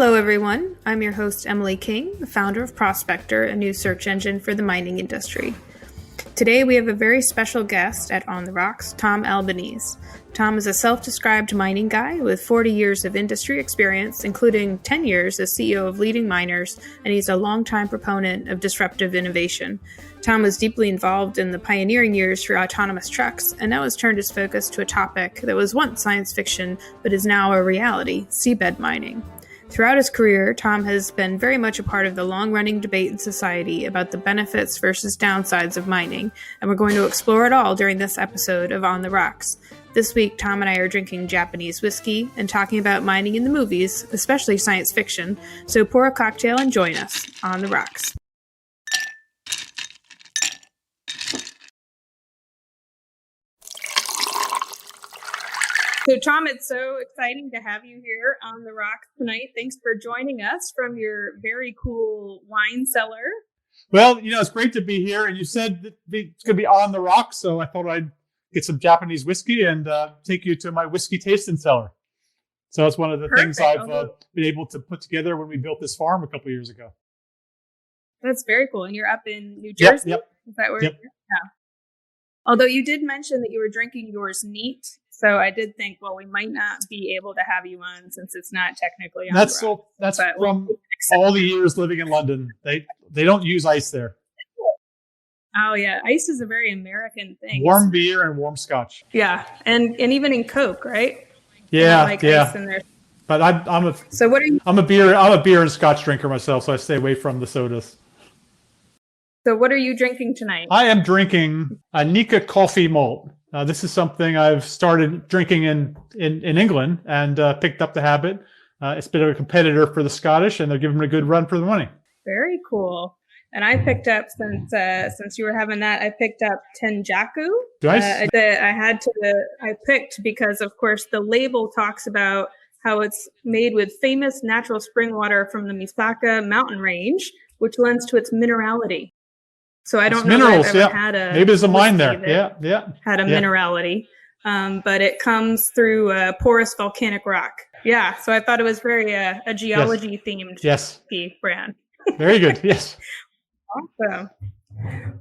Hello, everyone. I'm your host, Emily King, the founder of Prospector, a new search engine for the mining industry. Today, we have a very special guest at On the Rocks, Tom Albanese. Tom is a self-described mining guy with 40 years of industry experience, including 10 years as CEO of leading miners, and he's a longtime proponent of disruptive innovation. Tom was deeply involved in the pioneering years for autonomous trucks, and now has turned his focus to a topic that was once science fiction, but is now a reality, seabed mining. Throughout his career, Tom has been very much a part of the long-running debate in society about the benefits versus downsides of mining, and we're going to explore it all during this episode of On the Rocks. This week, Tom and I are drinking Japanese whiskey and talking about mining in the movies, especially science fiction, so pour a cocktail and join us on the rocks. So, Tom, it's so exciting to have you here on the rocks tonight. Thanks for joining us from your very cool wine cellar. Well, it's great to be here. And you said that it's going to be on the rocks, so I thought I'd get some Japanese whiskey and take you to my whiskey tasting cellar. So that's one of the things I've been able to put together when we built this farm a couple of years ago. That's very cool. And you're up in New Jersey? Yep. Is that where yep. you're? Yeah. Although you did mention that you were drinking yours neat. So I did think, well, we might not be able to have you on since it's not technically on That's the rocks. That's from all the years living in London. They don't use ice there. Oh, yeah. Ice is a very American thing. Warm beer and warm scotch. Yeah. And even in Coke, right? Yeah. Ice in there. But I'm a beer and scotch drinker myself, so I stay away from the sodas. So what are you drinking tonight? I am drinking a Nika coffee malt. This is something I've started drinking in England and picked up the habit. It's a bit of a competitor for the Scottish, and they're giving them a good run for the money. Very cool. And I picked up, since you were having that, I picked up Tenjaku. Nice. I picked because, of course, the label talks about how it's made with famous natural spring water from the Misaka mountain range, which lends to its minerality. So I don't know minerals, if I've ever had a... Maybe there's a mine there. Yeah. Had a minerality. But it comes through porous volcanic rock. Yeah, so I thought it was very a geology-themed brand. Very good, yes. Awesome.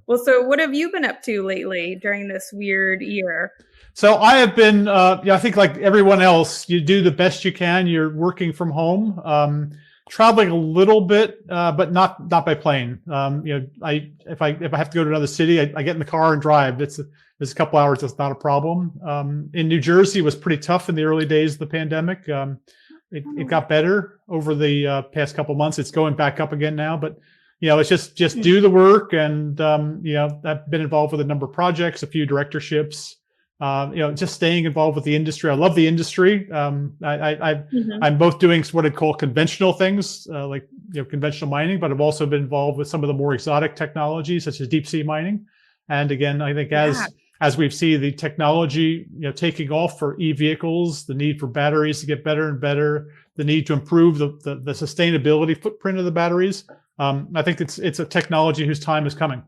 Well, so what have you been up to lately during this weird year? So I have been, I think like everyone else, you do the best you can. You're working from home. Traveling a little bit, but not by plane. If I have to go to another city, I get in the car and drive. It's a couple hours. That's not a problem. In New Jersey, it was pretty tough in the early days of the pandemic. It got better over the past couple of months. It's going back up again now, but it's just do the work. And I've been involved with a number of projects, a few directorships. Just staying involved with the industry. I love the industry. I'm both doing what I call conventional things, like conventional mining, but I've also been involved with some of the more exotic technologies, such as deep sea mining. And again, I think as we see the technology, taking off for e-vehicles, the need for batteries to get better and better, the need to improve the sustainability footprint of the batteries. I think it's a technology whose time is coming.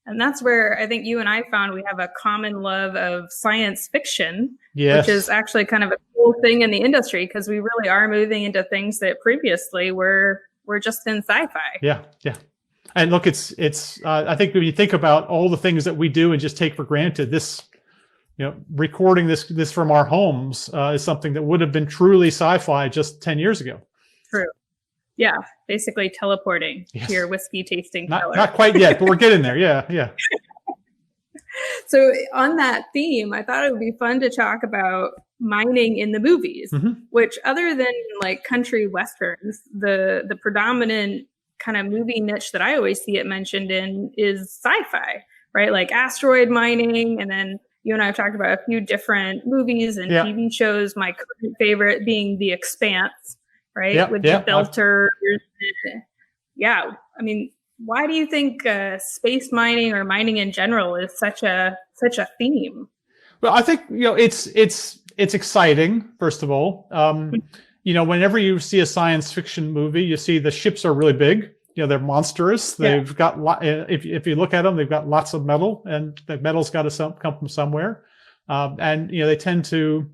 And that's where I think you and I found we have a common love of science fiction, yes. Which is actually kind of a cool thing in the industry because we really are moving into things that previously were just in sci-fi. Yeah. And look, it's I think when you think about all the things that we do and just take for granted, this, recording this from our homes is something that would have been truly sci-fi just 10 years ago. True. Yeah, basically teleporting to your whiskey tasting cellar. Not quite yet, but we're getting there. Yeah. So on that theme, I thought it would be fun to talk about mining in the movies, which other than like country westerns, the predominant kind of movie niche that I always see it mentioned in is sci-fi, right? Like asteroid mining. And then you and I have talked about a few different movies and TV shows, my current favorite being The Expanse. Right? With the filters. Yeah. I mean, why do you think space mining or mining in general is such a theme? Well, I think, it's exciting, first of all. Whenever you see a science fiction movie, you see the ships are really big. They're monstrous. They've got if you look at them, they've got lots of metal, and the metal's got to come from somewhere. And they tend to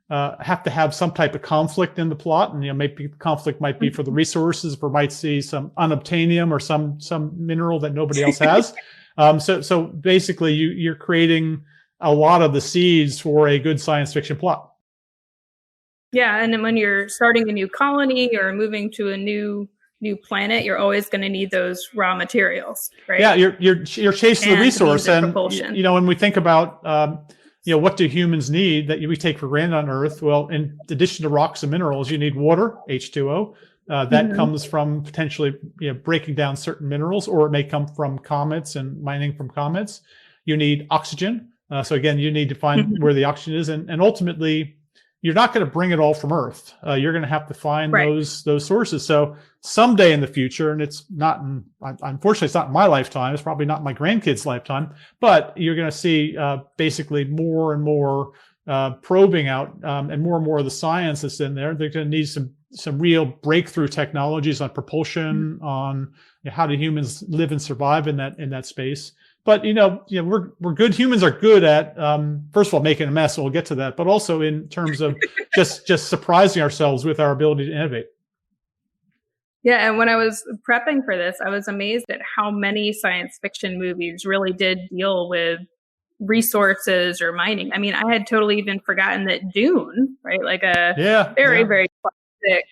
have to have some type of conflict in the plot, and maybe the conflict might be for the resources, or might see some unobtainium or some mineral that nobody else has. So basically, you're creating a lot of the seeds for a good science fiction plot. Yeah, and then when you're starting a new colony or moving to a new planet, you're always going to need those raw materials, right? Yeah, you're chasing the resource, and propulsion. When we think about what do humans need that we take for granted on Earth? Well, in addition to rocks and minerals, you need water, H2O. That comes from potentially breaking down certain minerals, or it may come from comets and mining from comets. You need oxygen. So again, you need to find where the oxygen is, and ultimately, you're not going to bring it all from Earth. You're going to have to find those sources. So someday in the future, and it's not, unfortunately, it's not in my lifetime. It's probably not my grandkids' lifetime, but you're going to see basically more and more probing out, and more of the science that's in there. They're going to need some real breakthrough technologies on propulsion, on how do humans live and survive in that space. But we're good. Humans are good at first of all making a mess. And we'll get to that, but also in terms of just surprising ourselves with our ability to innovate. Yeah, and when I was prepping for this, I was amazed at how many science fiction movies really did deal with resources or mining. I mean, I had totally even forgotten that Dune, right, like a very classic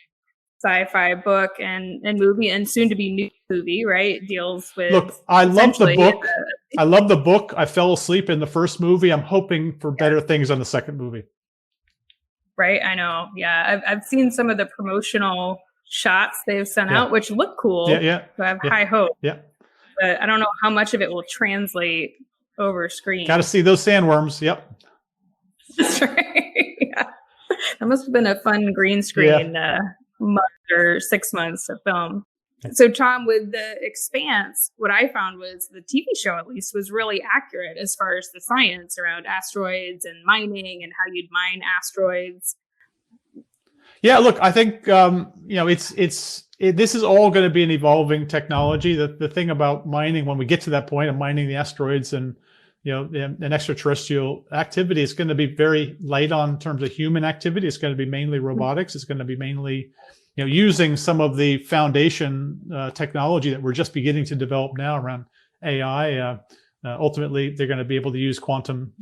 sci-fi book and movie, and soon to be new movie, right, deals with. Look, I love the book. I love the book. I fell asleep in the first movie. I'm hoping for better things on the second movie. Right, I know. Yeah, I've seen some of the promotional shots they've sent out, which look cool. Yeah. So I have high hope. Yeah. But I don't know how much of it will translate over screen. Got to see those sandworms. Yep. That's right. Yeah. That must have been a fun green screen month or 6 months to film. So Tom, with The Expanse, what I found was the TV show at least was really accurate as far as the science around asteroids and mining and how you'd mine asteroids. Yeah, look, I think this is all going to be an evolving technology. The thing about mining, when we get to that point of mining the asteroids and an extraterrestrial activity, is going to be very light on terms of human activity. It's going to be mainly robotics. It's going to be mainly using some of the foundation technology that we're just beginning to develop now around AI. Ultimately, they're going to be able to use quantum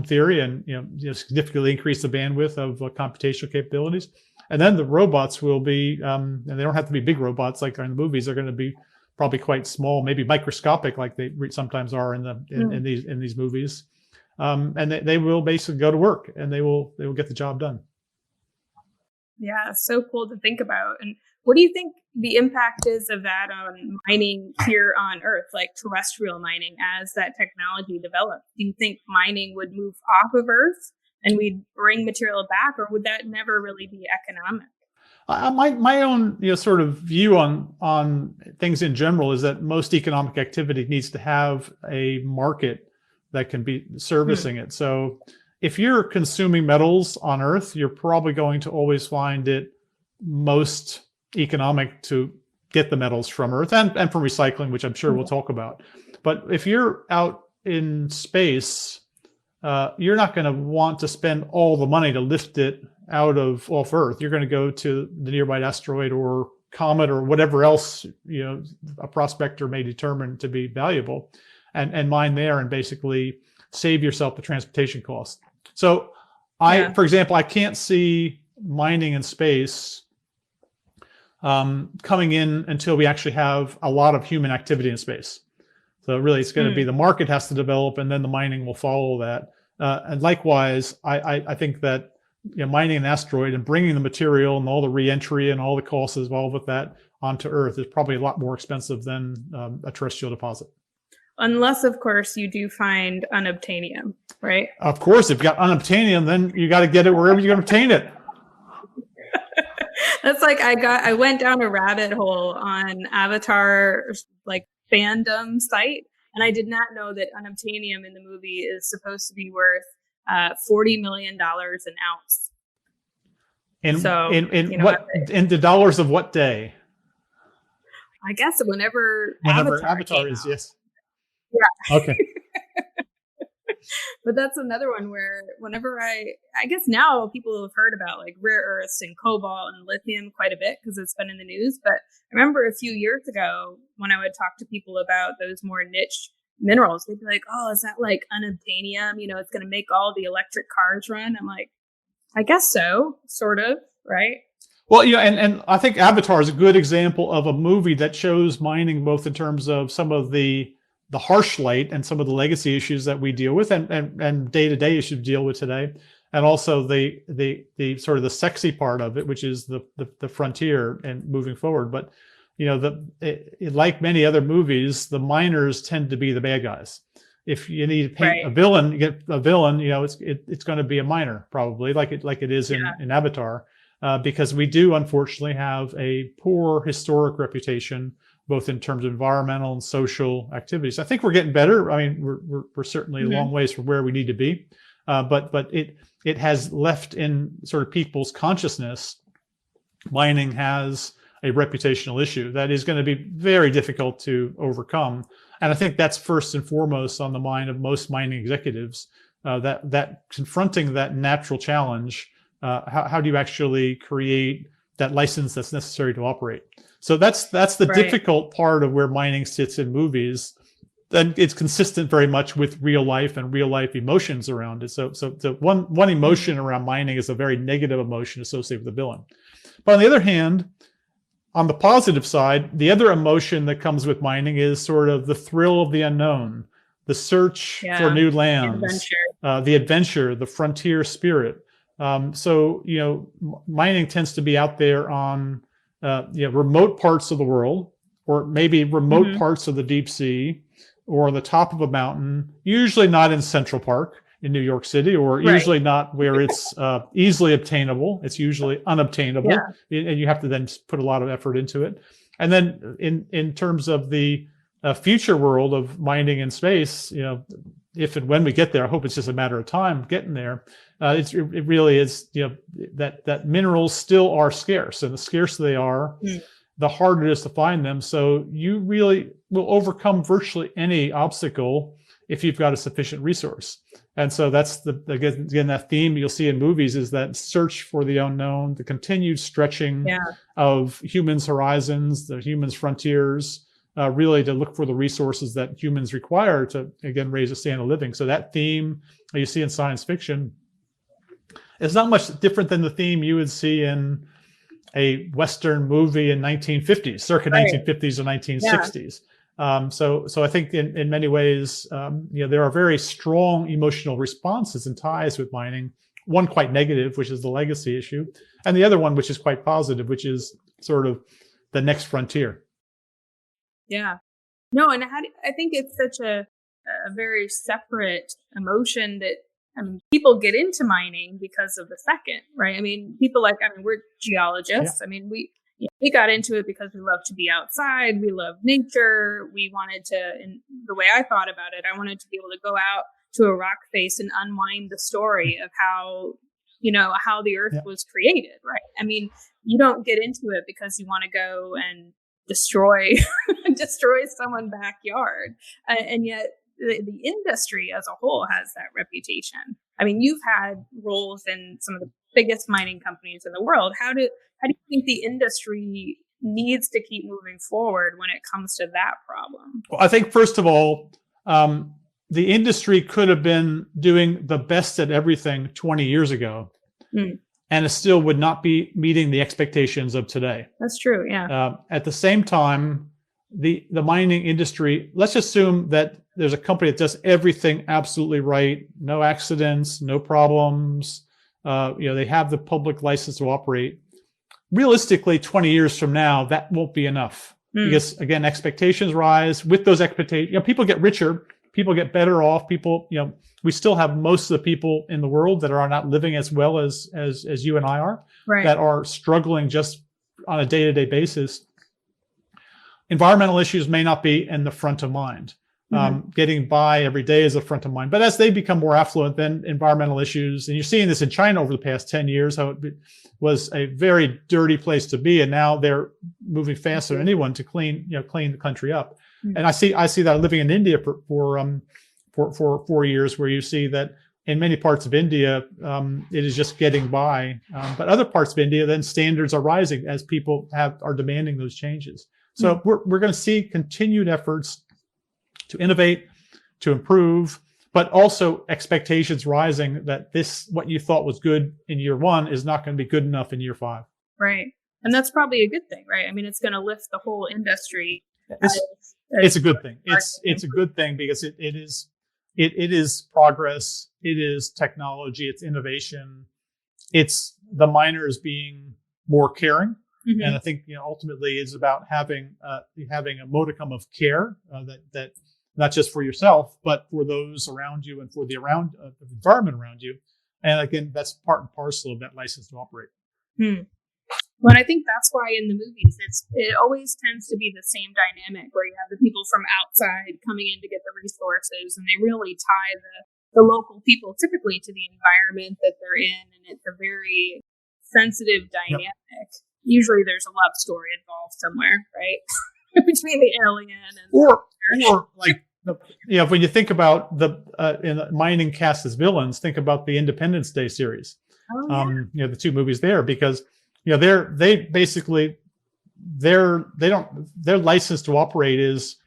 theory and significantly increase the bandwidth of computational capabilities. And then the robots will be, and they don't have to be big robots like in the movies. They're going to be probably quite small, maybe microscopic, like they sometimes are in these movies. And they will basically go to work, and they will get the job done. Yeah, so cool to think about. And what do you think the impact is of that on mining here on Earth, like terrestrial mining, as that technology develops? Do you think mining would move off of Earth and we'd bring material back, or would that never really be economic? My own sort of view on things in general is that most economic activity needs to have a market that can be servicing it. So if you're consuming metals on Earth, you're probably going to always find it most economic to get the metals from Earth and from recycling, which I'm sure we'll talk about. But if you're out in space, you're not going to want to spend all the money to lift it off Earth. You're going to go to the nearby asteroid or comet or whatever else a prospector may determine to be valuable, and mine there, and basically save yourself the transportation cost. So for example, I can't see mining in space coming in until we actually have a lot of human activity in space. So really, it's going to be the market has to develop, and then the mining will follow that. And likewise, I think that mining an asteroid and bringing the material and all the re-entry and all the costs involved with that onto Earth is probably a lot more expensive than a terrestrial deposit. Unless, of course, you do find unobtainium, right? Of course, if you've got unobtainium, then you got to get it wherever you're going to obtain it. That's like I went down a rabbit hole on Avatar, like fandom site, and I did not know that unobtainium in the movie is supposed to be worth $40 million an ounce. In the dollars of what day? I guess whenever Avatar is, yes. Yeah. Okay. But that's another one where whenever I guess now people have heard about like rare earths and cobalt and lithium quite a bit because it's been in the news. But I remember a few years ago when I would talk to people about those more niche minerals, they'd be like, oh, is that like unobtainium? It's going to make all the electric cars run. I'm like, I guess so, sort of, right? Well, and I think Avatar is a good example of a movie that shows mining both in terms of some of the harsh light and some of the legacy issues that we deal with and day-to-day issues we deal with today, and also the sort of the sexy part of it, which is the frontier and moving forward. But like many other movies, the miners tend to be the bad guys. If you need to paint a villain, you get a villain. It's going to be a miner probably, like it is in Avatar. Because we do unfortunately have a poor historic reputation, both in terms of environmental and social activities. I think we're getting better. I mean, we're certainly a long ways from where we need to be, but it has left in sort of people's consciousness. Mining has a reputational issue that is going to be very difficult to overcome, and I think that's first and foremost on the mind of most mining executives. That confronting that natural challenge. How do you actually create that license that's necessary to operate? So that's the difficult part of where mining sits in movies. Then it's consistent very much with real life and real life emotions around it. So one emotion around mining is a very negative emotion associated with the villain. But on the other hand, on the positive side, the other emotion that comes with mining is sort of the thrill of the unknown, the search for new lands, the adventure, the frontier spirit. So mining tends to be out there on remote parts of the world, or maybe remote parts of the deep sea, or on the top of a mountain. Usually not in Central Park in New York City, or usually not where it's easily obtainable. It's usually unobtainable, and you have to then put a lot of effort into it. And then in terms of the future world of mining in space, if and when we get there, I hope it's just a matter of time getting there. It really is, that minerals still are scarce, and the scarcer they are, the harder it is to find them. So you really will overcome virtually any obstacle if you've got a sufficient resource. And so that's again that theme you'll see in movies is that search for the unknown, the continued stretching of humans' horizons, the humans' frontiers. Really to look for the resources that humans require to, again, raise a standard of living. So that theme you see in science fiction is not much different than the theme you would see in a Western movie in 1950s, circa 1950s or 1960s. So I think in many ways, there are very strong emotional responses and ties with mining. One quite negative, which is the legacy issue, and the other one, which is quite positive, which is sort of the next frontier. Yeah. No, and I think it's such a very separate emotion that, people get into mining because of the second, right? We're geologists. Yeah. We got into it because we love to be outside. We love nature. We wanted to, and the way I thought about it, I wanted to be able to go out to a rock face and unwind the story of how the earth was created, right? You don't get into it because you want to go and destroy someone's backyard, and yet the industry as a whole has that reputation. You've had roles in some of the biggest mining companies in the world. How do you think the industry needs to keep moving forward when it comes to that problem? Well, I think first of all, the industry could have been doing the best at everything 20 years ago. And it still would not be meeting the expectations of today. That's true, yeah. At the same time, the mining industry, let's assume that there's a company that does everything absolutely right, no accidents, no problems. They have the public license to operate. Realistically, 20 years from now, that won't be enough because, again, expectations rise. With those expectations, people get richer, people get better off. People, we still have most of the people in the world that are not living as well as you and I are, that are struggling just on a day-to-day basis. Environmental issues may not be in the front of mind. Getting by every day is a front of mind. But as they become more affluent, then environmental issues, and you're seeing this in China over the past 10 years, how it was a very dirty place to be, and now they're moving faster than anyone to clean the country up. And I see that living in India for for 4 years, where you see that in many parts of India, it is just getting by. But other parts of India, then standards are rising as people are demanding those changes. So we're going to see continued efforts to innovate, to improve, but also expectations rising that what you thought was good in year 1 is not going to be good enough in year 5. Right. And that's probably a good thing, right? I mean, it's going to lift the whole industry. It's a good thing. It's a good thing because it is progress. It is technology. It's innovation. It's the miners being more caring. Mm-hmm. And I think, ultimately it's about having a modicum of care that not just for yourself, but for those around you and for the environment around you. And again, that's part and parcel of that license to operate. Well, I think that's why in the movies, it always tends to be the same dynamic where you have the people from outside coming in to get the resources, and they really tie the local people typically to the environment that they're in, and it's a very sensitive dynamic. Yep. Usually there's a love story involved somewhere, right? Between the alien and or like when you think about in the mining cast as villains, think about the Independence Day series. Oh, yeah. The 2 movies there, because their license to operate is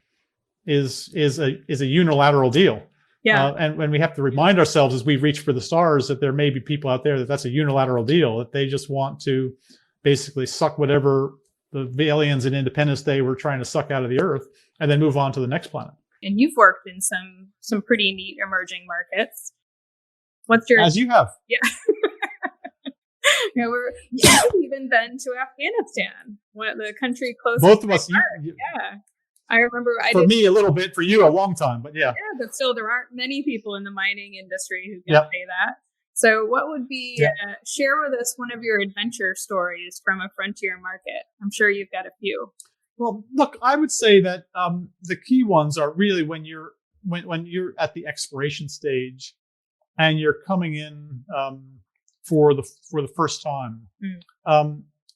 a unilateral deal. Yeah. And when we have to remind ourselves as we reach for the stars that there may be people out there that's a unilateral deal, that they just want to basically suck whatever the aliens in Independence Day were trying to suck out of the earth and then move on to the next planet. And you've worked in some pretty neat emerging markets. What's your... As you have. Yeah. We've even been to Afghanistan, the country closest. Both of us. Yeah. I remember. Me, a little bit. For you, a long time. But yeah. Yeah, but still, there aren't many people in the mining industry who can say that. So what would be, share with us one of your adventure stories from a frontier market? I'm sure you've got a few. Well, look, I would say that the key ones are really when you're at the exploration stage and you're coming in for the first time.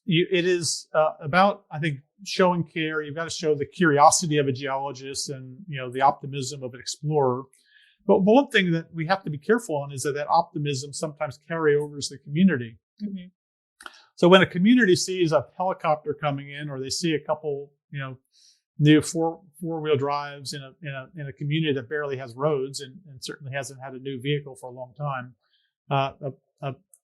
It is about, I think, showing care. You've got to show the curiosity of a geologist and the optimism of an explorer. But one thing that we have to be careful on is that optimism sometimes carryovers the community. Mm-hmm. So when a community sees a helicopter coming in, or they see a couple, new four-wheel drives in a community that barely has roads and certainly hasn't had a new vehicle for a long time,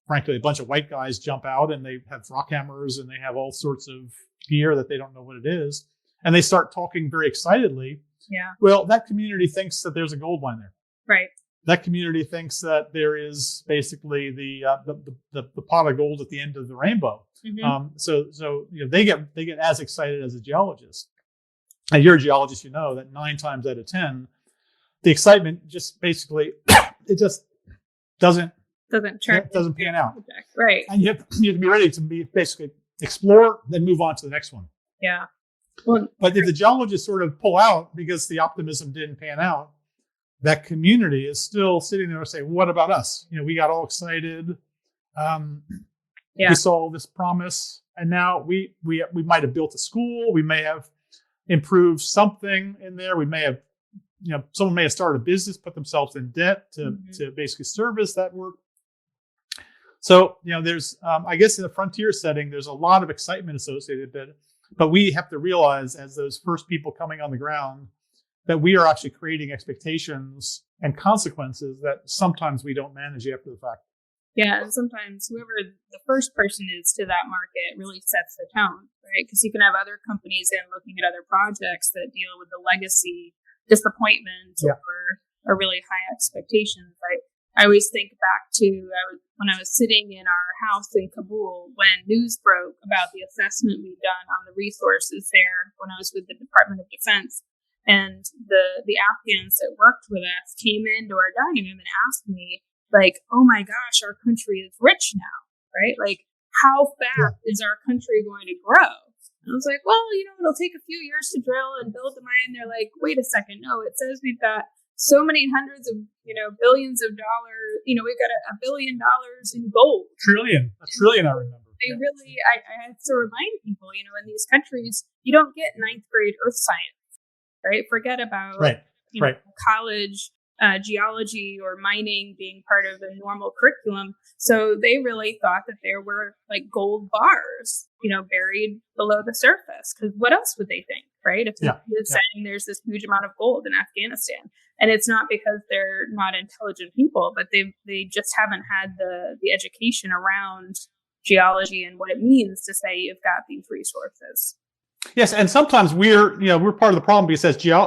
frankly, a bunch of white guys jump out and they have rock hammers and they have all sorts of gear that they don't know what it is, and they start talking very excitedly. Yeah. Well, that community thinks that there's a gold mine there. Right. That community thinks that there is basically the pot of gold at the end of the rainbow. Mm-hmm. So they get as excited as a geologist. And you're a geologist, that 9 times out of 10, the excitement just basically it just doesn't pan out. Right. And you have to be ready to basically explore, then move on to the next one. Yeah. Well, but if the geologists sort of pull out because the optimism didn't pan out, that community is still sitting there and saying, what about us? We got all excited. We saw this promise, and now we might have built a school. We may have improved something in there. We may have, someone may have started a business, put themselves in debt to basically service that work. So, there's, I guess in the frontier setting, there's a lot of excitement associated with it, but we have to realize as those first people coming on the ground that we are actually creating expectations and consequences that sometimes we don't manage after the fact. Yeah, and sometimes whoever the first person is to that market really sets the tone, right? Because you can have other companies in looking at other projects that deal with the legacy disappointment or really high expectations. I always think back to when I was sitting in our house in Kabul when news broke about the assessment we'd done on the resources there when I was with the Department of Defense. And the Afghans that worked with us came into our dining room and asked me, like, oh my gosh, our country is rich now, right? Like, how fast is our country going to grow? And I was like, well, it'll take a few years to drill and build the mine. They're like, wait a second. No, it says we've got so many hundreds of, billions of dollars. We've got $1 billion in gold. A trillion, I remember. They really, I have to remind people, in these countries, you don't get 9th grade earth science. Right? Forget about college geology or mining being part of a normal curriculum. So they really thought that there were like gold bars, buried below the surface. Because what else would they think, right? If somebody is saying there's this huge amount of gold in Afghanistan, and it's not because they're not intelligent people, but they just haven't had the education around geology and what it means to say you've got these resources. Yes, and sometimes we're part of the problem because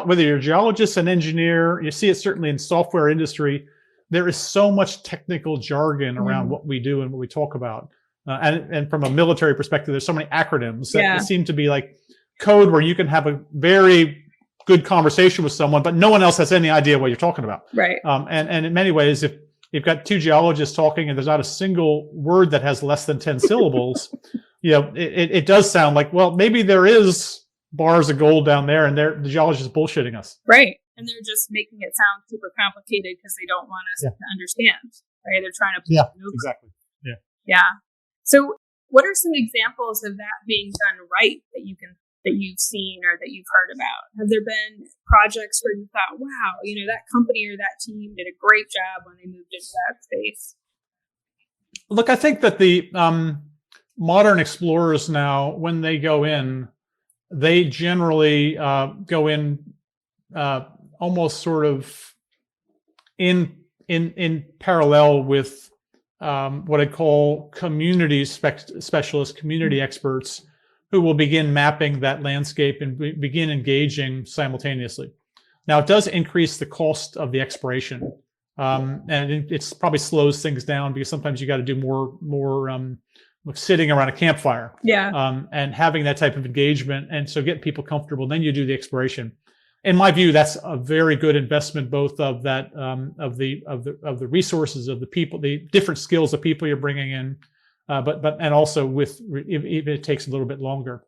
whether you're a geologist, an engineer, you see it certainly in software industry, there is so much technical jargon around what we do and what we talk about. And from a military perspective, there's so many acronyms that seem to be like code where you can have a very good conversation with someone, but no one else has any idea what you're talking about. Right. And in many ways, if you've got two geologists talking and there's not a single word that has less than 10 syllables, it does sound like, well, maybe there is bars of gold down there and the geologist is bullshitting us. Right. And they're just making it sound super complicated because they don't want us to understand. Right. They're trying to push it over. Exactly. Yeah. So what are some examples of that being done right that you've seen or that you've heard about? Have there been projects where you thought, wow, that company or that team did a great job when they moved into that space? Look, I think that the modern explorers now, when they go in, they generally go in almost sort of in parallel with what I call community specialists, community experts, who will begin mapping that landscape and begin engaging simultaneously. Now, it does increase the cost of the exploration, and it's probably slows things down because sometimes you got to do more sitting around a campfire, and having that type of engagement, and so get people comfortable. Then you do the exploration. In my view, that's a very good investment, both of that of the resources of the people, the different skills of people you're bringing in, and also with even it takes a little bit longer.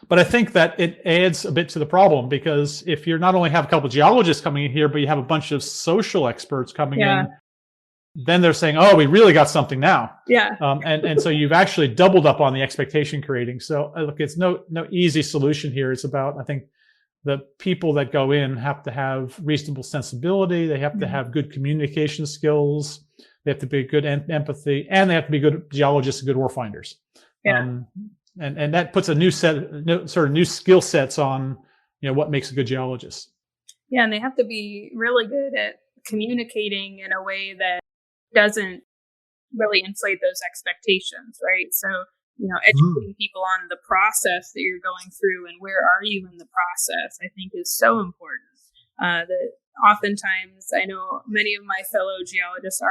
But I think that it adds a bit to the problem, because if you're not only have a couple of geologists coming in here, but you have a bunch of social experts coming in, then they're saying, "Oh, we really got something now." Yeah. And so you've actually doubled up on the expectation creating. So look, it's no easy solution here. It's about, I think, the people that go in have to have reasonable sensibility. They have to have good communication skills. They have to be good empathy, and they have to be good geologists and good ore finders. Yeah. And that puts a new skill sets on, what makes a good geologist. Yeah, and they have to be really good at communicating in a way that doesn't really inflate those expectations, right? So, educating people on the process that you're going through and where are you in the process, I think is so important. That oftentimes, I know many of my fellow geologists,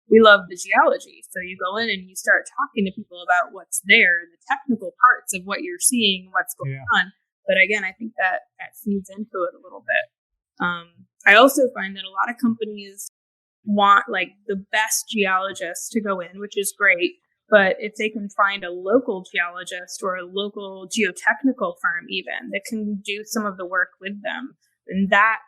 we love the geology. So you go in and you start talking to people about what's there and the technical parts of what you're seeing, what's going on. But again, I think that feeds into it a little bit. I also find that a lot of companies want like the best geologists to go in, which is great. But if they can find a local geologist or a local geotechnical firm even that can do some of the work with them, then that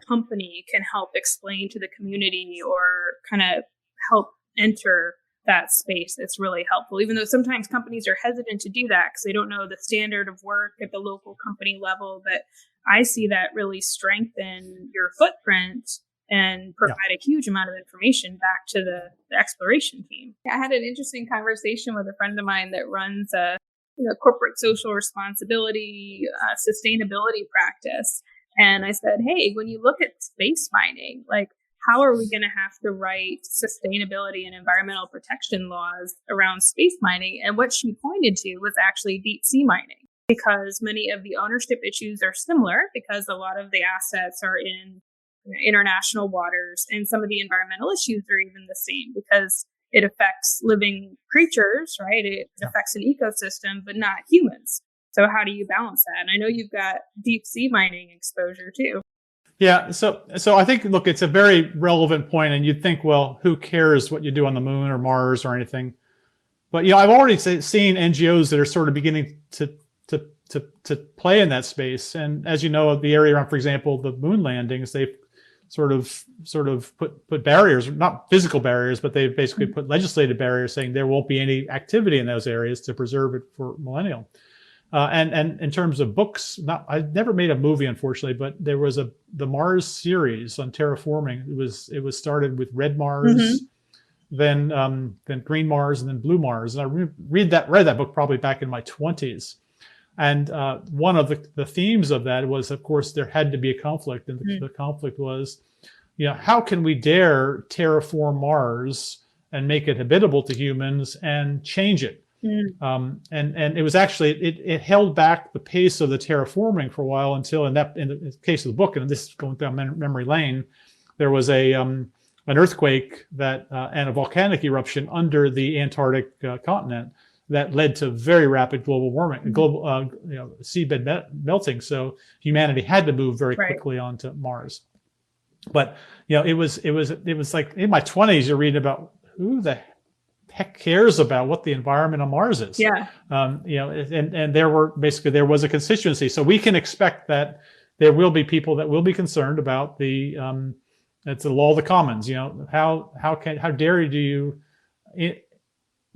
company can help explain to the community or kind of help enter that space. That's really helpful, even though sometimes companies are hesitant to do that because they don't know the standard of work at the local company level. But I see that really strengthen your footprint and provide a huge amount of information back to the exploration team. I had an interesting conversation with a friend of mine that runs a corporate social responsibility, sustainability practice. And I said, hey, when you look at space mining, like, how are we going to have to write sustainability and environmental protection laws around space mining? And what she pointed to was actually deep sea mining, because many of the ownership issues are similar, because a lot of the assets are in international waters, and some of the environmental issues are even the same because it affects living creatures, right? It affects an ecosystem, but not humans. So how do you balance that? And I know you've got deep sea mining exposure too. Yeah. So I think, look, it's a very relevant point, and you'd think, well, who cares what you do on the moon or Mars or anything? But, I've already seen NGOs that are sort of beginning to play in that space. And as you know, the area around, for example, the moon landings, they've sort of put barriers, not physical barriers, but they've basically put legislative barriers saying there won't be any activity in those areas to preserve it for millennial. And in terms of books, I never made a movie, unfortunately, but there was the Mars series on terraforming. It was started with red Mars, then green Mars, and then blue Mars. And I read that book probably back in my 20s. And one of the themes of that was, of course, there had to be a conflict, and the conflict was, how can we dare terraform Mars and make it habitable to humans and change it? And it was actually it held back the pace of the terraforming for a while until in the case of the book, and this is going down memory lane, there was an earthquake and a volcanic eruption under the Antarctic continent that led to very rapid global warming, seabed melting. So humanity had to move very quickly onto Mars. But it was like in my 20s, you're reading about who the heck cares about what the environment on Mars is. And there was a constituency. So we can expect that there will be people that will be concerned about it's the law of the commons. How dare you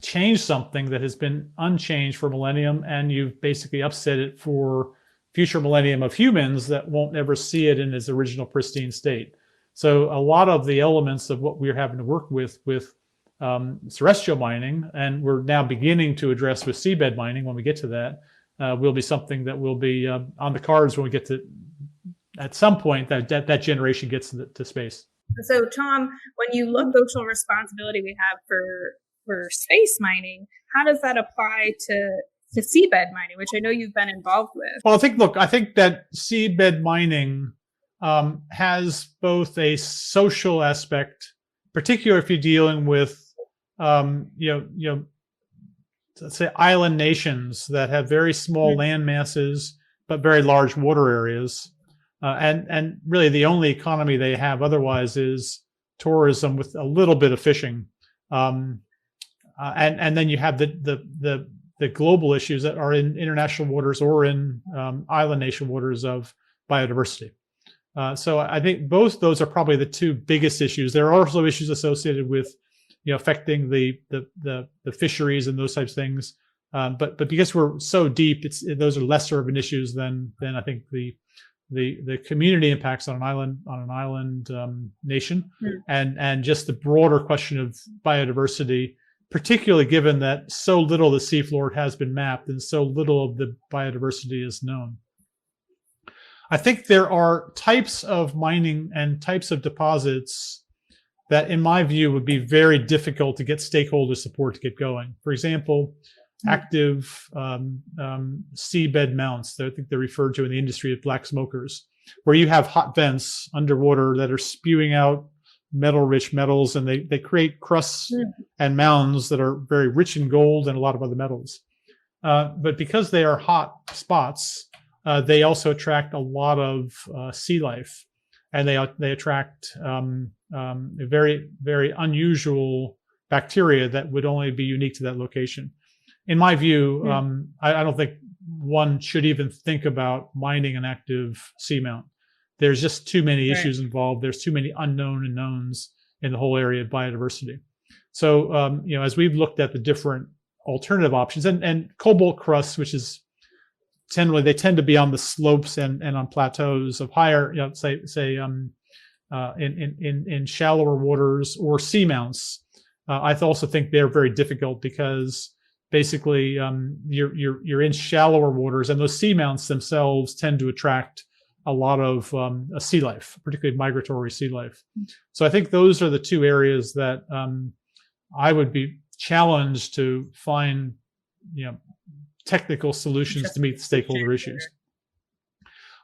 change something that has been unchanged for millennium, and you've basically upset it for future millennium of humans that won't ever see it in its original pristine state. So a lot of the elements of what we're having to work with terrestrial mining, and we're now beginning to address with seabed mining when we get to that, will be something that will be on the cards when we get to, at some point, that generation gets to space. So Tom, when you look at social responsibility we have for space mining, how does that apply to seabed mining, which I know you've been involved with? Well, I think that seabed mining has both a social aspect, particularly if you're dealing with let's say island nations that have very small land masses but very large water areas, and really the only economy they have otherwise is tourism with a little bit of fishing, and then you have the global issues that are in international waters or in island nation waters of biodiversity. So I think both those are probably the two biggest issues. There are also issues associated with affecting the fisheries and those types of things, but because we're so deep, those are lesser of an issues than I think the community impacts on an island nation, and just the broader question of biodiversity, particularly given that so little of the seafloor has been mapped and so little of the biodiversity is known. I think there are types of mining and types of deposits that, in my view, would be very difficult to get stakeholder support to get going. For example, active seabed mounts, I think they're referred to in the industry as black smokers, where you have hot vents underwater that are spewing out metal-rich metals, and they create crusts and mounds that are very rich in gold and a lot of other metals. But because they are hot spots, they also attract a lot of sea life, and they attract very, very unusual bacteria that would only be unique to that location. In my view, I don't think one should even think about mining an active seamount. There's just too many issues involved. There's too many unknown unknowns in the whole area of biodiversity. So, as we've looked at the different alternative options, and cobalt crusts, which is they tend to be on the slopes and on plateaus of higher, in shallower waters or seamounts. I also think they're very difficult because basically you're in shallower waters, and those seamounts themselves tend to attract a lot of sea life, particularly migratory sea life. So I think those are the two areas that I would be challenged to find, technical solutions to meet the stakeholder issues.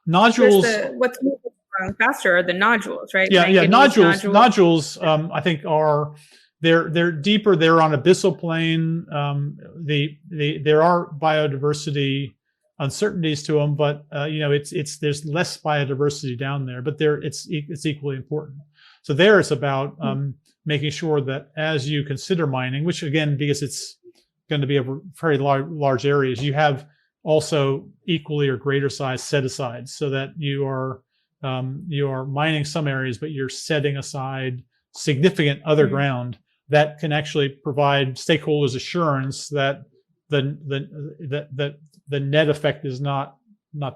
Nodules. What's moving faster are the nodules, right? Nodules. I think they're deeper. They're on abyssal plane. There are biodiversity uncertainties to them, but there's less biodiversity down there, but it's equally important. So there it's about making sure that as you consider mining, which again, because it's going to be over very large areas, you have also equally or greater size set asides, so that you are mining some areas, but you're setting aside significant other ground that can actually provide stakeholders assurance that the net effect is not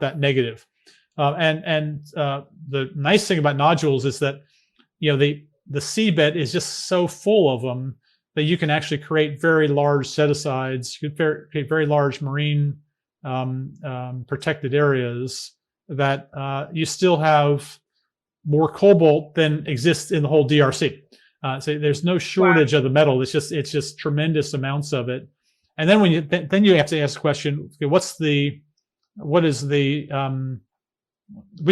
that negative. The nice thing about nodules is that the seabed is just so full of them that you can actually create very large set-asides. You can create very large marine protected areas that you still have more cobalt than exists in the whole DRC. So there's no shortage of the metal. It's just tremendous amounts of it. And then then you have to ask the question: okay, which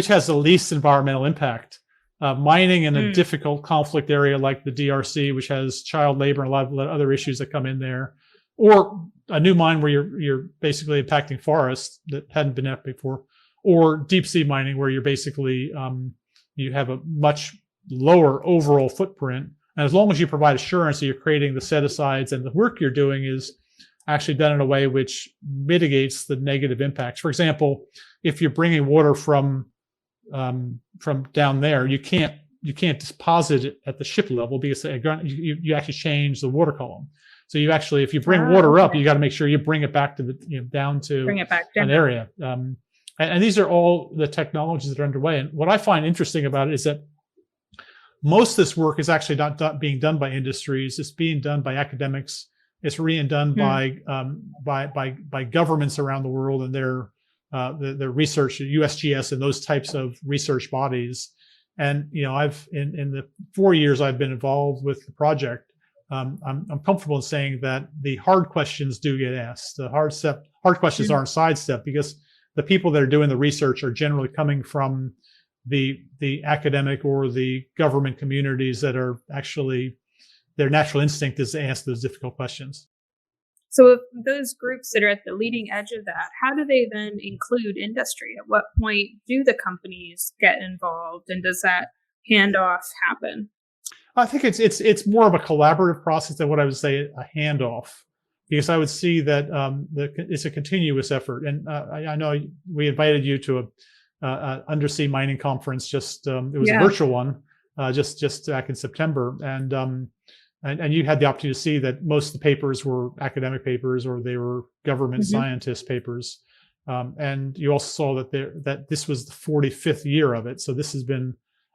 has the least environmental impact? Mining in a difficult conflict area like the DRC, which has child labor and a lot of other issues that come in there, or a new mine where you're basically impacting forests that hadn't been up before, or deep sea mining where you're basically you have a much lower overall footprint. And as long as you provide assurance that you're creating the set-asides and the work you're doing is actually done in a way which mitigates the negative impacts. For example, if you're bringing water from down there, you can't deposit it at the ship level because you actually change the water column. So you actually, if you bring water up, you got to make sure you bring it back to down to an area. And these are all the technologies that are underway. And what I find interesting about it is that most of this work is actually not being done by industries. It's being done by academics. It's being done by governments around the world and their research, USGS, and those types of research bodies. And I've in the 4 years I've been involved with the project, I'm comfortable in saying that the hard questions do get asked. The hard questions aren't sidestepped because the people that are doing the research are generally coming from the academic or the government communities that are actually, their natural instinct is to ask those difficult questions. So if those groups that are at the leading edge of that, how do they then include industry? At what point do the companies get involved, and does that handoff happen? I think it's more of a collaborative process than what I would say a handoff, because I would see that it's a continuous effort. And I know we invited you to a undersea mining conference. It was a virtual one, just back in September, and you had the opportunity to see that most of the papers were academic papers or they were government scientist papers, and you also saw that this was the 45th year of it. So this has been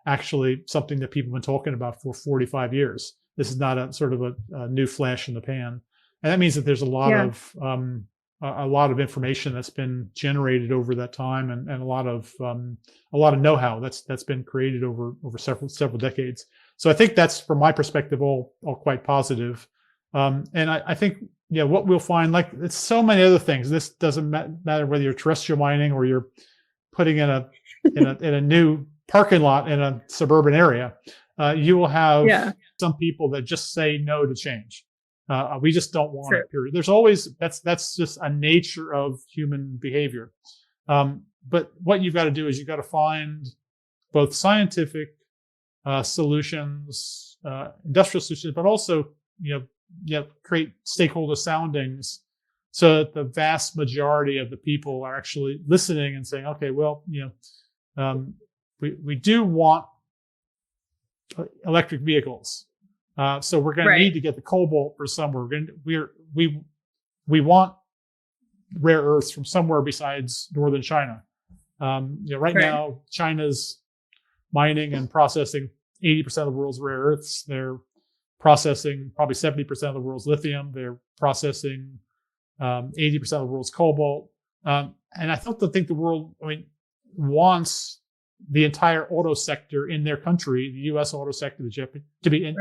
actually something that people have been talking about for 45 years. This is not a sort of a new flash in the pan, and that means that there's a lot of information that's been generated over that time, and a lot of know-how that's been created over several decades. So I think that's, from my perspective, all quite positive. And I think what we'll find, like it's so many other things. This doesn't matter whether you're terrestrial mining or you're putting in a new parking lot in a suburban area. You will have some people that just say no to change. We just don't want it, period. There's always, that's just a nature of human behavior. But what you've got to do is you've got to find both scientific solutions, industrial solutions, but also, create stakeholder soundings so that the vast majority of the people are actually listening and saying, okay, well, we do want electric vehicles. So we're going to need to get the cobalt from somewhere. We want rare earths from somewhere besides northern China. Right now, China's mining and processing 80% of the world's rare earths. They're processing probably 70% of the world's lithium. They're processing 80% of the world's cobalt. And I don't think the world, wants the entire auto sector in their country, the U.S. auto sector, to be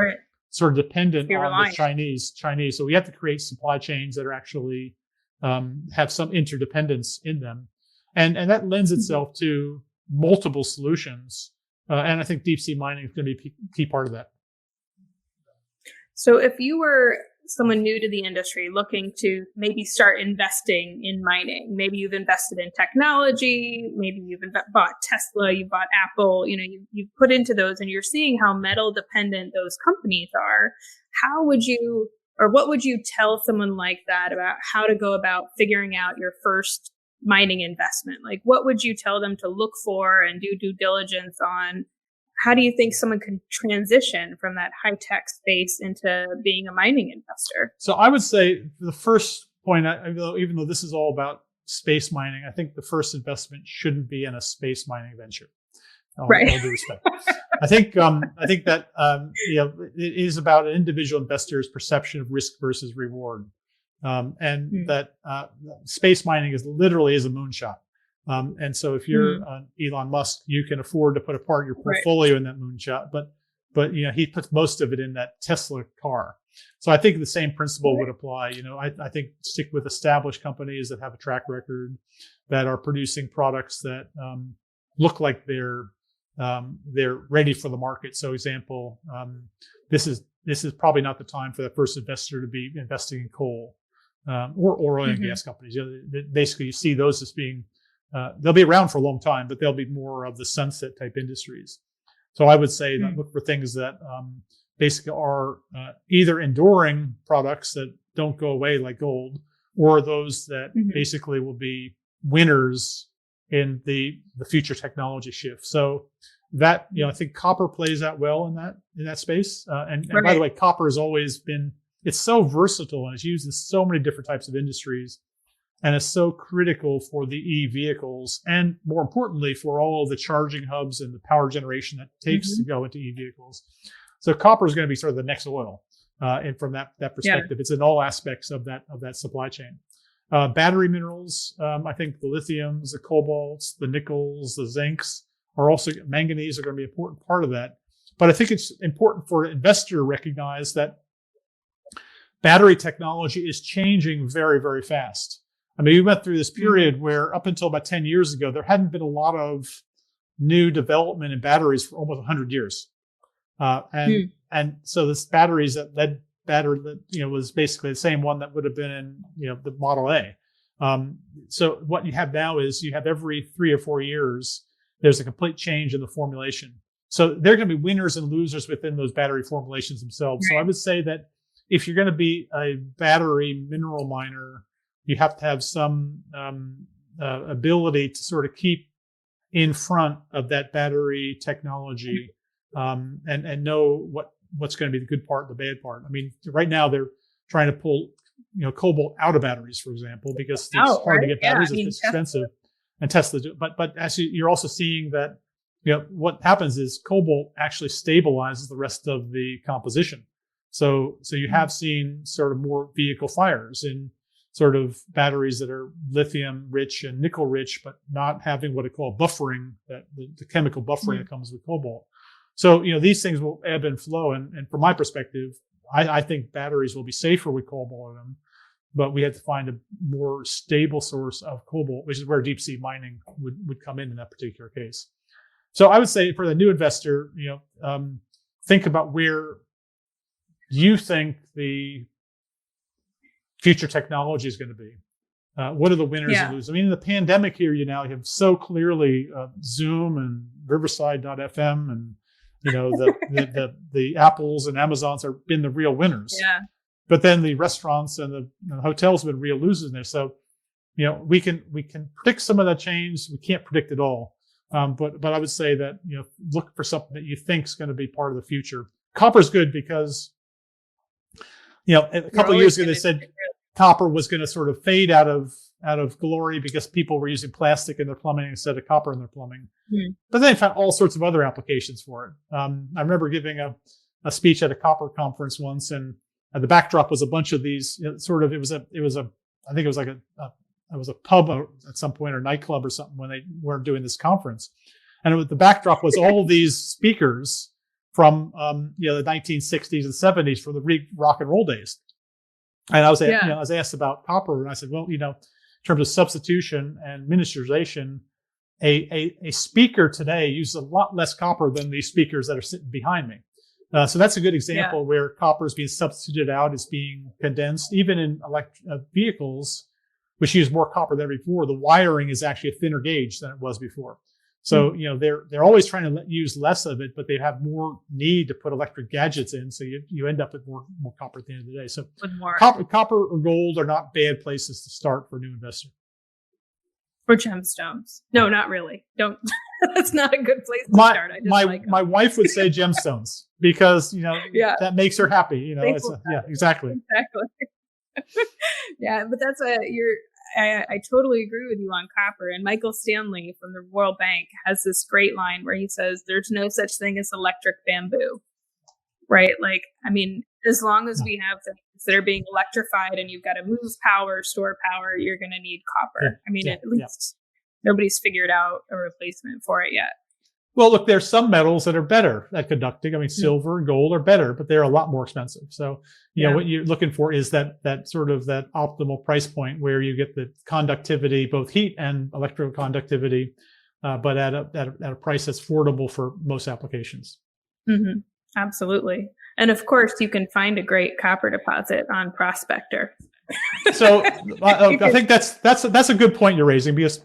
sort of dependent on the Chinese. So we have to create supply chains that are actually have some interdependence in them, and that lends itself to multiple solutions. And I think deep sea mining is going to be a key part of that. So if you were someone new to the industry looking to maybe start investing in mining, maybe you've invested in technology, maybe you've bought Tesla, you bought Apple, you've put into those and you're seeing how metal dependent those companies are. What would you tell someone like that about how to go about figuring out your first mining investment? Like, what would you tell them to look for and do due diligence on? How do you think someone can transition from that high-tech space into being a mining investor? So I would say the first point out, even though this is all about space mining, I think the first investment shouldn't be in a space mining venture. All due respect. I think that it is about an individual investor's perception of risk versus reward, that space mining is literally a moonshot. And so if you're Elon Musk, you can afford to put a part of your portfolio in that moonshot, but he puts most of it in that Tesla car. So I think the same principle would apply. I think stick with established companies that have a track record, that are producing products that look like they're ready for the market. So example, this is probably not the time for the first investor to be investing in coal or oil and gas companies. Basically, you see those as being they'll be around for a long time, but they'll be more of the sunset type industries. So I would say that look for things that basically are either enduring products that don't go away like gold, or those that basically will be winners in the future technology shift. So that, I think copper plays out well in that space. And by the way, copper has always been, it's so versatile and it's used in so many different types of industries, and it's so critical for the e-vehicles, and more importantly for all of the charging hubs and the power generation that takes to go into e-vehicles. So copper is going to be sort of the next oil, and from that perspective, it's in all aspects of that supply chain. Battery minerals, I think the lithiums, the cobalts, the nickels, the zincs are also, manganese are going to be an important part of that. But I think it's important for an investor to recognize that battery technology is changing very, very fast. I mean, we went through this period where up until about 10 years ago, there hadn't been a lot of new development in batteries for almost 100 years. And so this batteries, that lead battery that, was basically the same one that would have been in, the Model A. So what you have now is you have every 3 or 4 years, there's a complete change in the formulation. So there are going to be winners and losers within those battery formulations themselves. So I would say that if you're going to be a battery mineral miner, you have to have some ability to sort of keep in front of that battery technology, and know what's going to be the good part and the bad part. I mean, right now they're trying to pull cobalt out of batteries, for example, because it's hard to get batteries. It's expensive, and Tesla do. But actually, you're also seeing that what happens is cobalt actually stabilizes the rest of the composition. So you have seen sort of more vehicle fires in sort of batteries that are lithium rich and nickel rich, but not having what I call buffering, that the chemical buffering that comes with cobalt. So, these things will ebb and flow. And from my perspective, I think batteries will be safer with cobalt in them, but we have to find a more stable source of cobalt, which is where deep sea mining would come in that particular case. So I would say for the new investor, think about where you think the future technology is going to be. What are the winners and losers? I mean, in the pandemic here, you have so clearly Zoom and Riverside.fm and the Apples and Amazons have been the real winners. Yeah. But then the restaurants and the hotels have been real losers there. So, we can predict some of that change. We can't predict it all. But I would say that, look for something that you think is going to be part of the future. Copper's good because, a couple of years ago, they said copper was going to sort of fade out of glory because people were using plastic in their plumbing instead of copper in their plumbing. But then they found all sorts of other applications for it. I remember giving a speech at a copper conference once, and the backdrop was a bunch of these it was a pub at some point or nightclub or something when they were doing this conference. And the backdrop was all of these speakers from the 1960s and 70s from the rock and roll days. And I was asked about copper, and I said, well, in terms of substitution and miniaturization, a speaker today uses a lot less copper than these speakers that are sitting behind me. So that's a good example where copper is being substituted out, is being condensed. Even in vehicles, which use more copper than before, the wiring is actually a thinner gauge than it was before. So, they're always trying to use less of it, but they have more need to put electric gadgets in. So you end up with more copper at the end of the day. So copper or gold are not bad places to start for a new investor. Or gemstones. No, not really. Don't. That's not a good place to start. My wife would say gemstones because, that makes her happy. Exactly. Exactly. Yeah, but that's I totally agree with you on copper. And Michael Stanley from the World Bank has this great line where he says, there's no such thing as electric bamboo, right? Like, I mean, as long as we have things that are being electrified and you've got to move power, store power, you're going to need copper. I mean, at least nobody's figured out a replacement for it yet. Well, look, there's some metals that are better at conducting. I mean, silver and gold are better, but they're a lot more expensive. So, you know, what you're looking for is that sort of that optimal price point where you get the conductivity, both heat and electrical conductivity, but at a price that's affordable for most applications. Mm-hmm. Absolutely. And of course, you can find a great copper deposit on Prospector. So I think that's a good point you're raising, because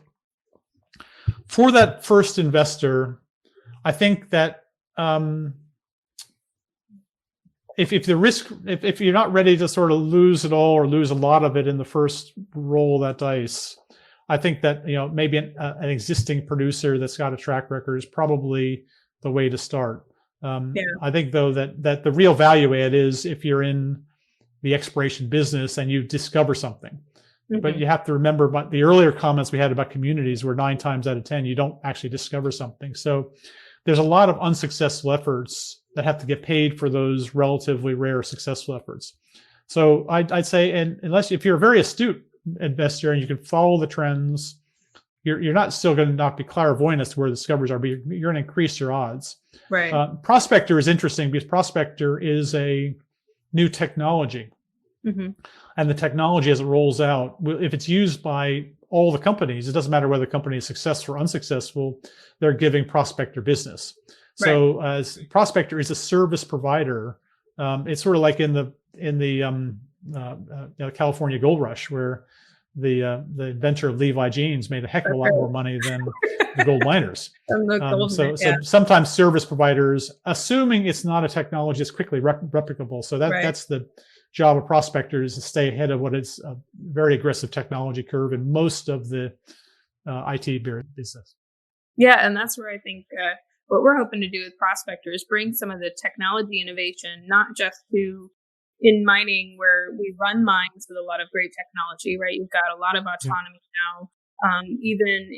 for that first investor, I think that if you're not ready to sort of lose it all or lose a lot of it in the first roll of that dice, I think that, you know, maybe an existing producer that's got a track record is probably the way to start. I think though that the real value add is if you're in the exploration business and you discover something. Mm-hmm. But you have to remember about the earlier comments we had about communities, where 9 times out of 10 you don't actually discover something. So there's a lot of unsuccessful efforts that have to get paid for those relatively rare successful efforts. So I'd say, and if you're a very astute investor and you can follow the trends, you're not still going to not be clairvoyant as to where the discoveries are, but you're going to increase your odds. Right. Prospector is interesting because Prospector is a new technology. Mm-hmm. And the technology as it rolls out, if it's used by all the companies, it doesn't matter whether the company is successful or unsuccessful, they're giving Prospector business. Right. So as Prospector is a service provider, it's sort of like in the California gold rush, where the inventor of Levi jeans made a heck of a lot more money than the gold miners. So sometimes service providers, assuming it's not a technology that's quickly replicable, so that's the job of prospectors, to stay ahead of what is a very aggressive technology curve in most of the IT business. Yeah, and that's where I think what we're hoping to do with Prospector is bring some of the technology innovation, not just to in mining, where we run mines with a lot of great technology, right? You've got a lot of autonomy now, even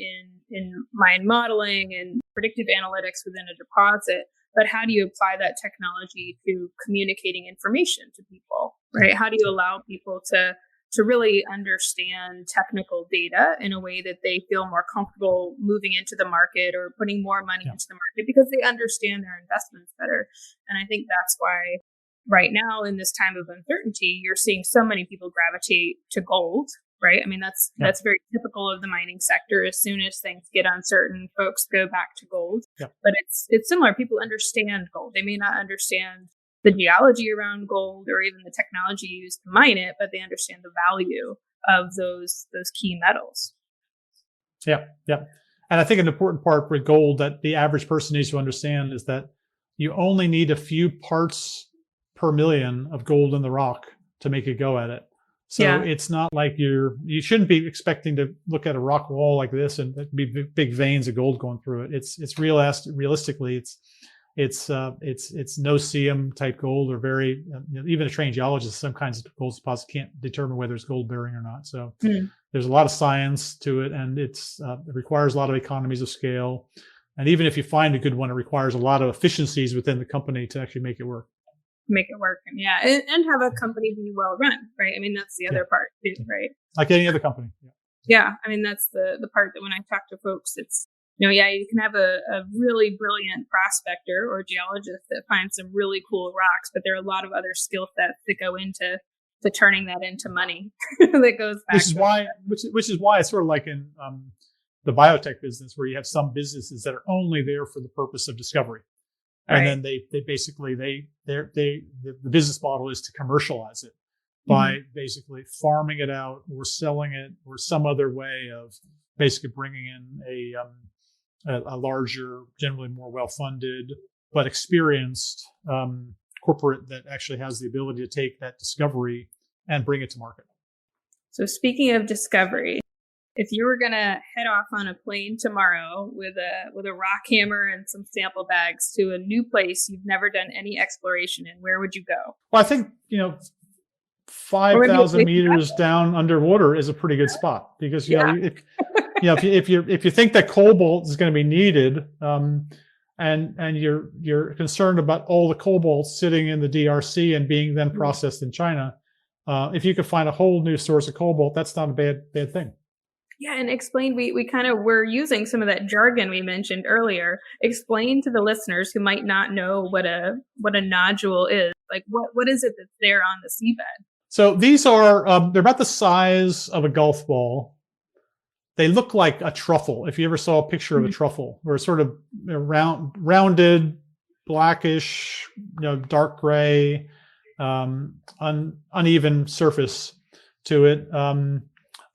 in mine modeling and predictive analytics within a deposit. But how do you apply that technology to communicating information to people, right? How do you allow people to really understand technical data in a way that they feel more comfortable moving into the market or putting more money into the market because they understand their investments better? And I think that's why right now, in this time of uncertainty, you're seeing so many people gravitate to gold, right? I mean, that's very typical of the mining sector. As soon as things get uncertain, folks go back to gold. But it's similar. People understand gold. They may not understand the geology around gold or even the technology used to mine it, but they understand the value of those key metals. Yeah. And I think an important part with gold that the average person needs to understand is that you only need a few parts per million of gold in the rock to make a go at it. So it's not like you shouldn't be expecting to look at a rock wall like this and be big veins of gold going through it. It's realistically, it's no-seum type gold, or very even a trained geologist, some kinds of gold deposits can't determine whether it's gold bearing or not. So there's a lot of science to it, and it requires a lot of economies of scale. And even if you find a good one, it requires a lot of efficiencies within the company to actually make it work. And have a company be well run, right? I mean, that's the other part too, right? Like any other company. I mean, that's the part that when I talk to folks, it's, you can have a really brilliant prospector or geologist that finds some really cool rocks, but there are a lot of other skill sets that go into turning that into money that goes back. Which is why it's sort of like in the biotech business, where you have some businesses that are only there for the purpose of discovery. And then they basically the business model is to commercialize it by basically farming it out or selling it or some other way of basically bringing in a larger, generally more well-funded but experienced corporate that actually has the ability to take that discovery and bring it to market. So speaking of discovery, if you were going to head off on a plane tomorrow with a rock hammer and some sample bags to a new place you've never done any exploration in, where would you go? Well, I think, 5,000 meters down underwater is a pretty good spot, because if you think that cobalt is going to be needed, and you're concerned about all the cobalt sitting in the DRC and being then processed in China, if you could find a whole new source of cobalt, that's not a bad thing. Yeah, and explain, we kind of were using some of that jargon we mentioned earlier. Explain to the listeners who might not know what a nodule is. Like, what is it that's there on the seabed? So these are, they're about the size of a golf ball. They look like a truffle. If you ever saw a picture of a truffle, where it's sort of rounded, blackish, dark gray, uneven surface to it.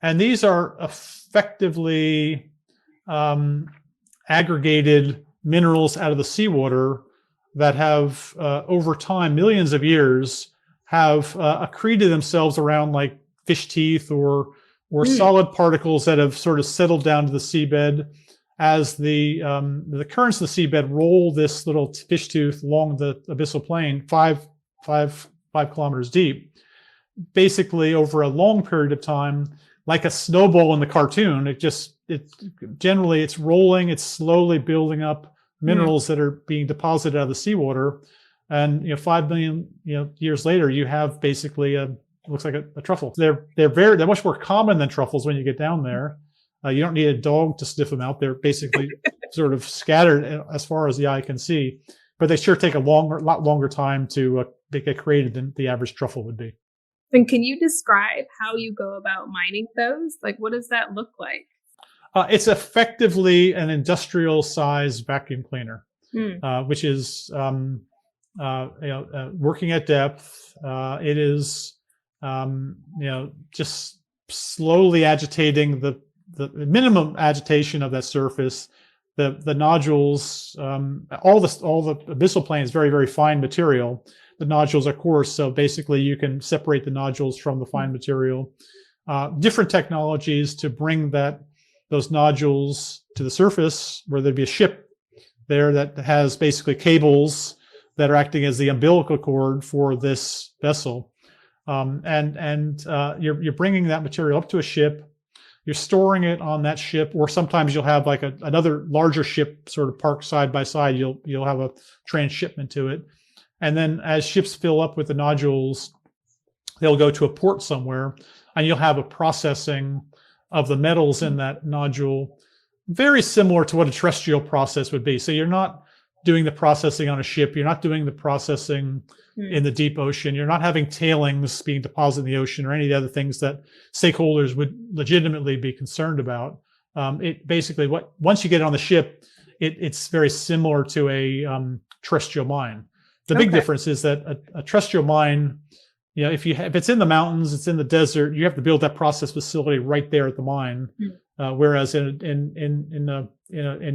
And these are effectively aggregated minerals out of the seawater that have, over time, millions of years, have accreted themselves around like fish teeth or solid particles that have sort of settled down to the seabed as the currents of the seabed roll this little fish tooth along the abyssal plain, five kilometers deep. Basically, over a long period of time, like a snowball in the cartoon, it's rolling, it's slowly building up minerals that are being deposited out of the seawater. And 5 million years later, you have basically looks like a truffle. They're much more common than truffles when you get down there. You don't need a dog to sniff them out. They're basically sort of scattered as far as the eye can see, but they sure take a lot longer time to get created than the average truffle would be. And can you describe how you go about mining those? Like, what does that look like? It's effectively an industrial size vacuum cleaner, which is working at depth. It is just slowly agitating the minimum agitation of that surface. The nodules, all the abyssal plain is very, very fine material. The nodules are coarse, so basically you can separate the nodules from the fine material. Different technologies to bring those nodules to the surface, where there'd be a ship there that has basically cables that are acting as the umbilical cord for this vessel. You're bringing that material up to a ship. You're storing it on that ship, or sometimes you'll have like another larger ship sort of parked side by side. You'll have a transshipment to it. And then as ships fill up with the nodules, they'll go to a port somewhere, and you'll have a processing of the metals in that nodule, very similar to what a terrestrial process would be. So you're not doing the processing on a ship. You're not doing the processing in the deep ocean. You're not having tailings being deposited in the ocean or any of the other things that stakeholders would legitimately be concerned about. It basically, once you get it on the ship, it's very similar to a terrestrial mine. The big difference is that a terrestrial mine, if it's in the mountains, it's in the desert, you have to build that process facility right there at the mine. Whereas in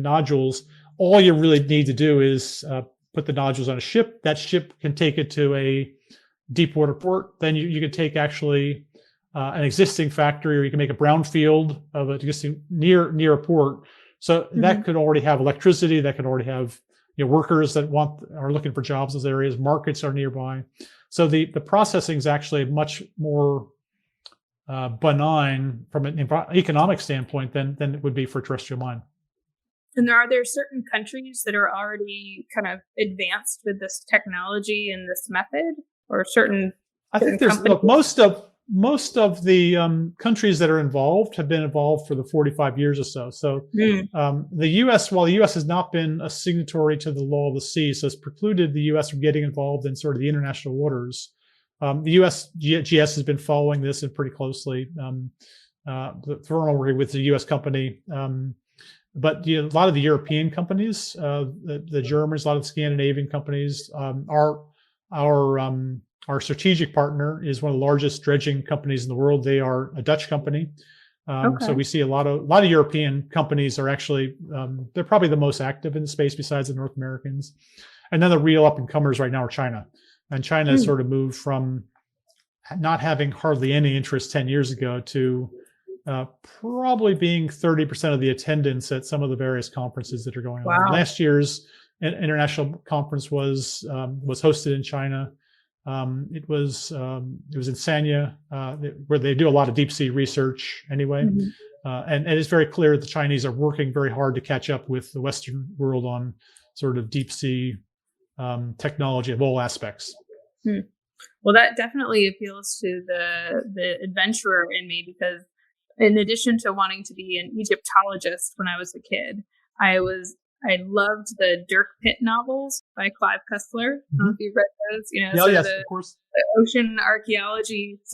nodules, all you really need to do is put the nodules on a ship. That ship can take it to a deep water port. Then you can take actually an existing factory, or you can make a brownfield of an existing near a port. So that could already have electricity. That could already have workers that are looking for jobs in those areas. Markets are nearby. So the processing is actually much more benign from an economic standpoint than it would be for a terrestrial mine. And are there certain countries that are already kind of advanced with this technology and this method, or certain? I think most of the countries that are involved have been involved for the 45 years or so. So the U.S., while the U.S. has not been a signatory to the law of the sea, so it's precluded the U.S. from getting involved in sort of the international waters. The U.S. GS has been following this pretty closely. We're working with the U.S. company. But a lot of the European companies, the Germans, a lot of the Scandinavian companies, our strategic partner is one of the largest dredging companies in the world. They are a Dutch company. So we see a lot of European companies are actually, they're probably the most active in the space besides the North Americans. And then the real up and comers right now are China. And China has sort of moved from not having hardly any interest 10 years ago to probably being 30% of the attendance at some of the various conferences that are going on. Last year's international conference was hosted in China. It was in Sanya, where they do a lot of deep sea research anyway. And it's very clear the Chinese are working very hard to catch up with the Western world on sort of deep sea technology of all aspects. Well, that definitely appeals to the adventurer in me, because in addition to wanting to be an Egyptologist when I was a kid, I loved the Dirk Pitt novels by Clive Cussler. I don't know if you've read those. Yes, of course. The ocean archaeology /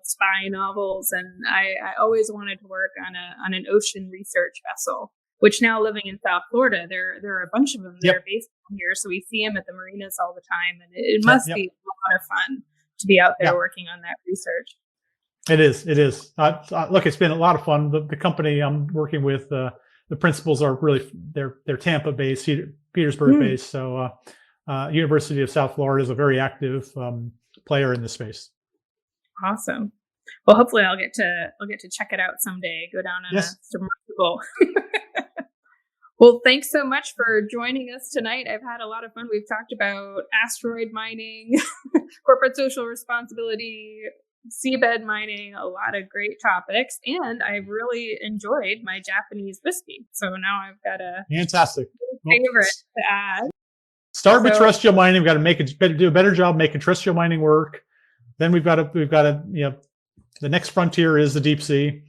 spy novels, and I always wanted to work on an ocean research vessel. Which now, living in South Florida, there are a bunch of them that are based here, so we see them at the marinas all the time, and it must be a lot of fun to be out there working on that research. It is. Look, it's been a lot of fun. The company I'm working with, the principals are really they're Tampa based, Petersburg based. So University of South Florida is a very active player in this space. Awesome. Well, hopefully I'll get to check it out someday. Go down on a submersible. Well, thanks so much for joining us tonight. I've had a lot of fun. We've talked about asteroid mining, corporate social responsibility, seabed mining, a lot of great topics, and I've really enjoyed my Japanese whiskey. So now I've got a fantastic favorite to add. Start with terrestrial mining. We've got to do a better job making terrestrial mining work. Then we've got to the next frontier is the deep sea,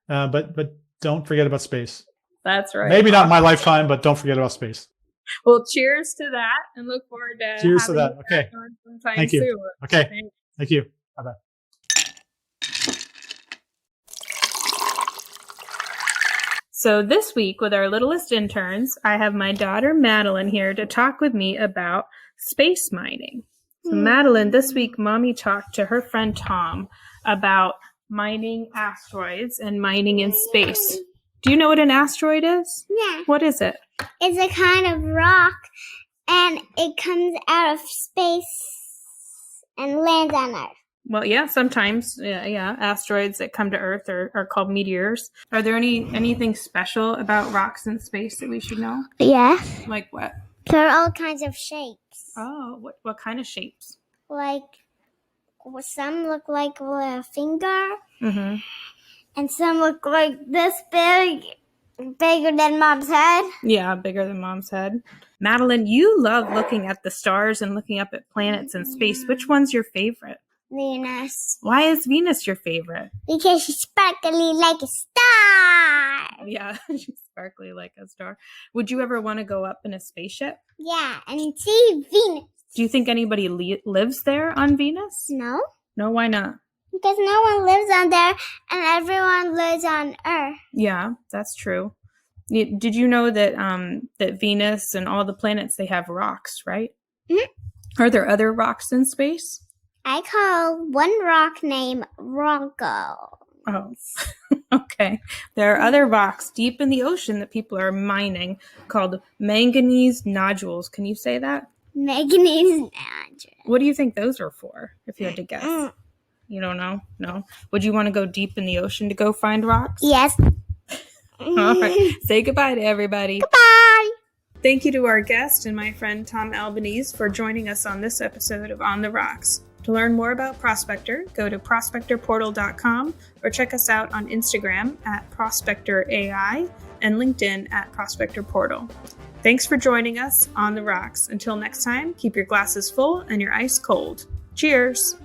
but don't forget about space. That's right. Maybe not in my lifetime, but don't forget about space. Well, cheers to that, and look forward to cheers to that. Okay. Thank you. Soon. Okay. Thank you. Bye-bye. So this week with our littlest interns, I have my daughter Madeline here to talk with me about space mining. So Madeline, this week Mommy talked to her friend Tom about mining asteroids and mining in space. Do you know what an asteroid is? Yeah. What is it? It's a kind of rock, and it comes out of space and lands on Earth. Well, yeah, sometimes, asteroids that come to Earth are called meteors. Are there anything special about rocks in space that we should know? Yeah. Like what? There are all kinds of shapes. Oh, what kind of shapes? Like, some look like a finger, and some look like this big, bigger than Mom's head. Yeah, bigger than Mom's head. Madeline, you love looking at the stars and looking up at planets in space. Which one's your favorite? Venus. Why is Venus your favorite? Because she's sparkly like a star. Yeah, she's sparkly like a star. Would you ever want to go up in a spaceship? Yeah, and see Venus. Do you think anybody lives there on Venus? No. No, why not? Because no one lives on there, and everyone lives on Earth. Yeah, that's true. Did you know that that Venus and all the planets, they have rocks, right? Mm-hmm. Are there other rocks in space? I call one rock named Ronco. Oh, okay. There are other rocks deep in the ocean that people are mining called manganese nodules. Can you say that? Manganese nodules. What do you think those are for, if you had to guess? You don't know? No? Would you want to go deep in the ocean to go find rocks? Yes. All right. Say goodbye to everybody. Goodbye. Thank you to our guest and my friend Tom Albanese for joining us on this episode of On the Rocks. To learn more about Prospector, go to prospectorportal.com or check us out on Instagram at ProspectorAI and LinkedIn at Prospector Portal. Thanks for joining us on the Rocks. Until next time, keep your glasses full and your ice cold. Cheers!